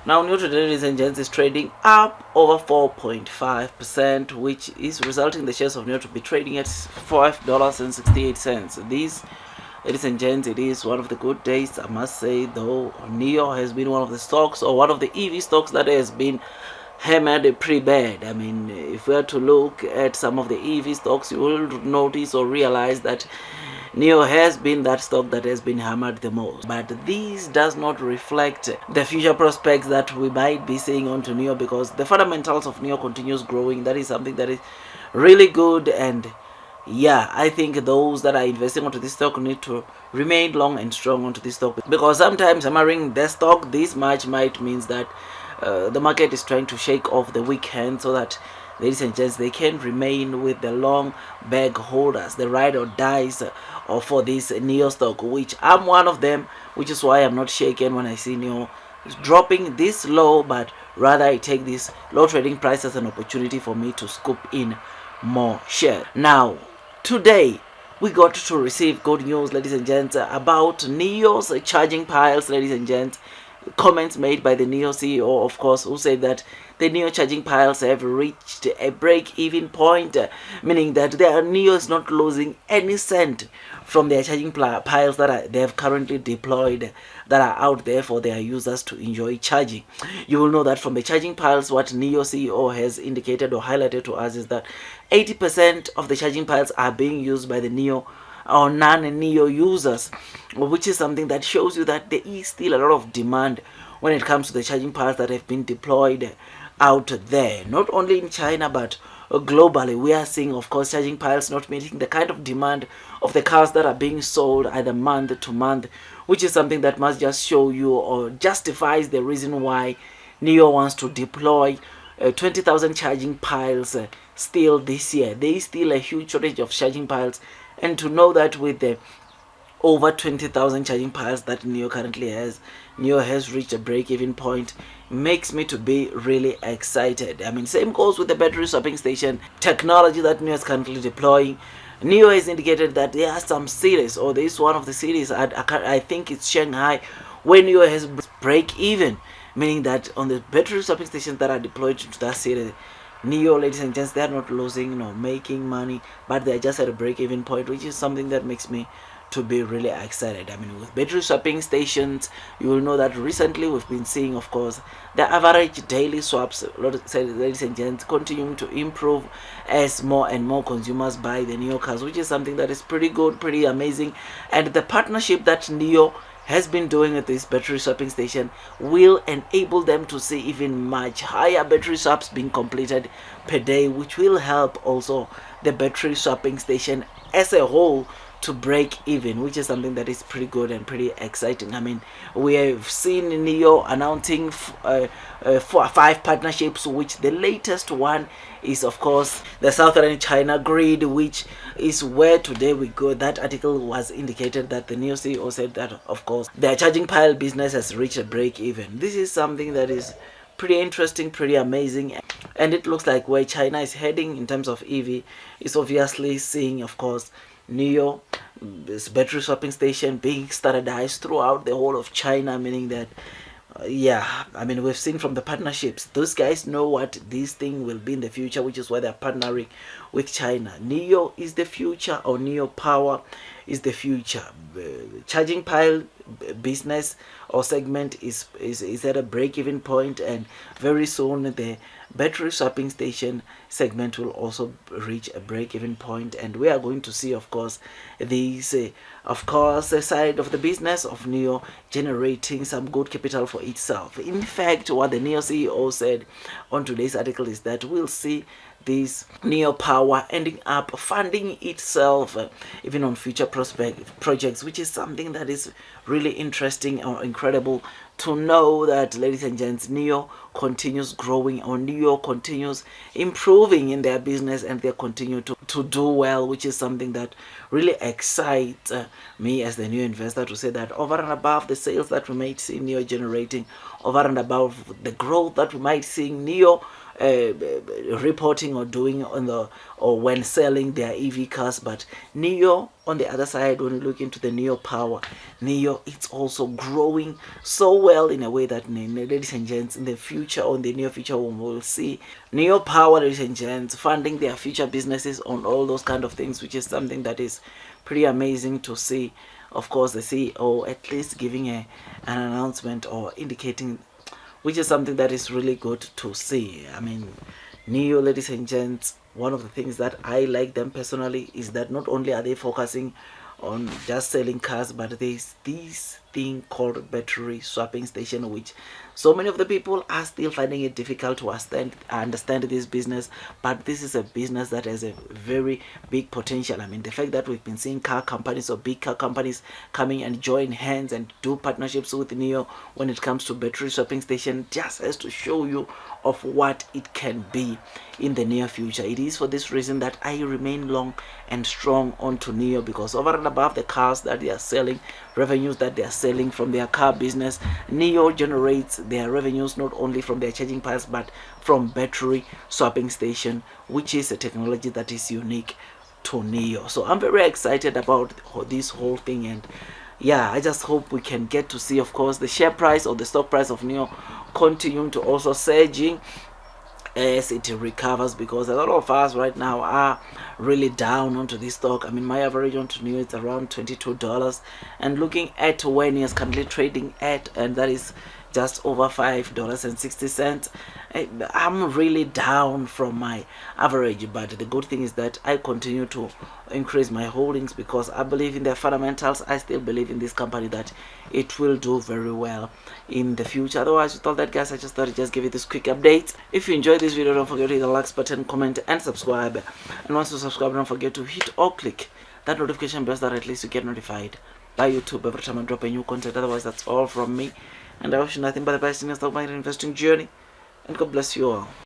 Now, Nio today, ladies and gents, is trading up over 4.5%, which is resulting in the shares of Nio to be trading at $5.68. This, ladies and gents, it is one of the good days, I must say, though Nio has been one of the stocks, or one of the EV stocks, that has been hammered pretty bad. I mean, if we are to look at some of the EV stocks, you will notice or realize that Nio has been that stock that has been hammered the most. But this does not reflect the future prospects that we might be seeing onto Nio, because the fundamentals of Nio continues growing. That is something that is really good, and yeah, I think those that are investing onto this stock need to remain long and strong onto this stock, because sometimes hammering the stock this much might means that the market is trying to shake off the weak hand, so that, ladies and gents, they can remain with the long bag holders, the ride or dies for this Nio stock, which I'm one of them, which is why I'm not shaken when I see Nio dropping this low, but rather I take this low trading price as an opportunity for me to scoop in more shares. Now, today we got to receive good news, ladies and gents, about Nio's charging piles, ladies and gents. Comments made by the Nio CEO, of course, who said that the Nio charging piles have reached a break-even point, meaning that Nio is not losing any cent from their charging piles that they have currently deployed, that are out there for their users to enjoy charging. You will know that from the charging piles, what Nio CEO has indicated or highlighted to us is that 80% of the charging piles are being used by the Nio or non-Nio users, which is something that shows you that there is still a lot of demand when it comes to the charging piles that have been deployed out there, not only in China but globally. We are seeing, of course, charging piles not meeting the kind of demand of the cars that are being sold either month to month, which is something that must just show you or justifies the reason why Nio wants to deploy 20,000 charging piles still this year. There is still a huge shortage of charging piles, and to know that with the over 20,000 charging piles that Nio currently has, Nio has reached a break-even point, makes me to be really excited. I mean, same goes with the battery swapping station technology that Nio is currently deploying. Nio has indicated that there are some cities, or there is one of the cities, I think it's Shanghai, where Nio has break-even, meaning that on the battery swapping stations that are deployed to that city, Nio, ladies and gents, they are not losing, making money, but they are just at a break-even point, which is something that makes me to be really excited. I mean, with battery swapping stations, you will know that recently we've been seeing, of course, the average daily swaps, ladies and gents, continuing to improve as more and more consumers buy the Nio cars, which is something that is pretty good, pretty amazing. And the partnership that Nio has been doing at this battery swapping station will enable them to see even much higher battery swaps being completed per day, which will help also the battery swapping station as a whole to break even, which is something that is pretty good and pretty exciting. I mean, we have seen Nio announcing 5 partnerships, which the latest one is, of course, the Southern China grid, which is where today we go. That article was indicated that the Nio CEO said that, of course, their charging pile business has reached a break even. This is something that is pretty interesting, pretty amazing, and it looks like where China is heading in terms of EV is obviously seeing, of course, Nio, this battery swapping station, being standardized throughout the whole of China, meaning that yeah, I mean, we've seen from the partnerships, those guys know what this thing will be in the future, which is why they're partnering with China. Nio is the future, or Nio Power is the future. Charging pile business or segment is at a break-even point, and very soon the battery swapping station segment will also reach a break-even point, and we are going to see, of course, these the side of the business of Nio generating some good capital for itself. In fact, what the Nio CEO said on today's article is that we'll see this Nio Power ending up funding itself even on future projects, which is something that is really interesting or incredible to know that, ladies and gents, Nio continues growing, or Nio continues improving in their business, and they continue to to do well, which is something that really excites me as the new investor, to say that over and above the sales that we might see Nio generating, over and above the growth that we might see Nio reporting or doing on the, or when selling their EV cars, but Nio on the other side, when you look into the Nio Power, Nio, it's also growing so well in a way that, ladies and gents, in the future, or in the near future, we will see Nio Power, ladies and gents, funding their future businesses on all those kind of things, which is something that is pretty amazing to see. Of course, the CEO at least giving an announcement or indicating, which is something that is really good to see. I mean, Nio, ladies and gents, one of the things that I like them personally is that not only are they focusing on just selling cars, but there's this thing called battery swapping station, which so many of the people are still finding it difficult to understand this business. But this is a business that has a very big potential. I mean, the fact that we've been seeing car companies or big car companies coming and join hands and do partnerships with Nio when it comes to battery swapping station just has to show you of what it can be in the near future. It is for this reason that I remain long and strong onto Nio, because over and above the cars that they are selling, revenues that they are selling from their car business, Nio generates their revenues not only from their charging piles but from battery swapping station, which is a technology that is unique to Nio. So I'm very excited about this whole thing, and yeah, I just hope we can get to see, of course, the share price or the stock price of Nio continuing to also surging as it recovers, because a lot of us right now are really down onto this stock. I mean, my average onto Nio is around $22, and looking at where Nio is currently trading at, and that is just over $5.60. I'm really down from my average, but the good thing is that I continue to increase my holdings because I believe in their fundamentals. I still believe in this company that it will do very well in the future. Otherwise, with all that, guys, I just thought I'd just give you this quick update. If you enjoyed this video, don't forget to hit the like button, comment, and subscribe. And once you subscribe, don't forget to hit or click that notification bell so that at least you get notified by YouTube every time I drop a new content. Otherwise, that's all from me, and I wish you nothing but the best in your stock market investing journey, and God bless you all.